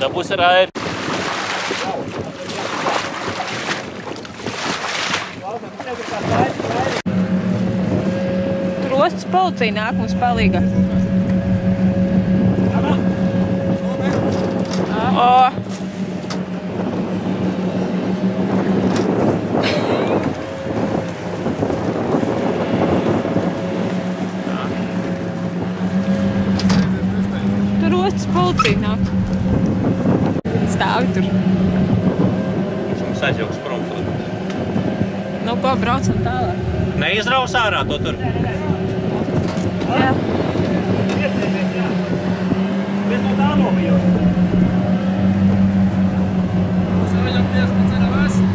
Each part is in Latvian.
Dabūs ir Tur ostas policija nāk mums palīga. Tur ostas policija nāk. Stāvi tur. Mums aizjauks prom tur. Nu ko, braucam tālāk. Neizraus ārā to tur? Jā. Viens no tā novijos. Viņam piespēc ar vēstu.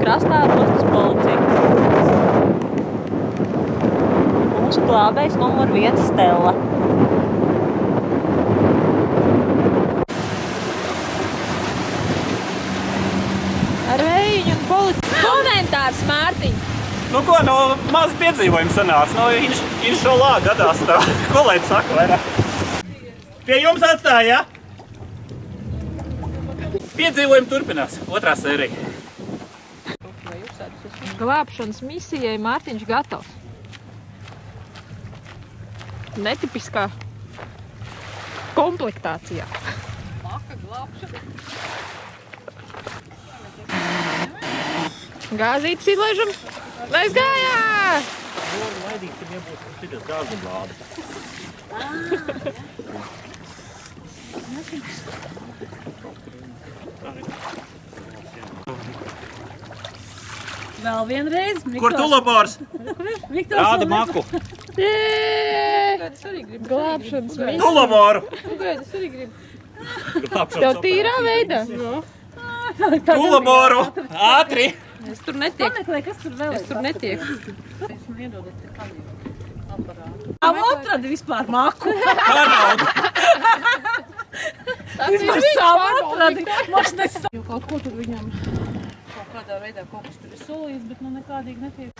Krastā ar ostas policiju. Mūsu glābējs numur 1 Stella. Ar vējiņu un policiju. Komentārs, Mārtiņ! Nu ko, maz piedzīvojums sanāca. Viņš šo lāgu gadās tā. Ko lai saka vairāk? Pie jums atstāja, ja? Piedzīvojumi turpinās. Otrā sērija. Glābšanas misijai Mārtiņš gatavs. Netipiskā komplektācijā. Maka glābšana. Gāzītes izlaižam. Mēs gājā! Doru laidīt, kad nebūtu šitas gāzu glābi. Vēl vienreiz. Kur tu labors? Rāda maku. Glābšanas misija. Tu laboru. Es arī gribu. Tev tīrā veidā? Tu laboru. Ātri. Es tur netieku. Pameklē, kas tur vēl ir? Es tur netieku. Es man iedodiet te kamīru aparātu. Avo atradi vispār maku. Pārbaudu. Vispār savu atradi. Mašnes. Jo kaut ko tur viņam kaut kādā veidā kaut kas tur ir solījis, bet nu nekādīgi netiek.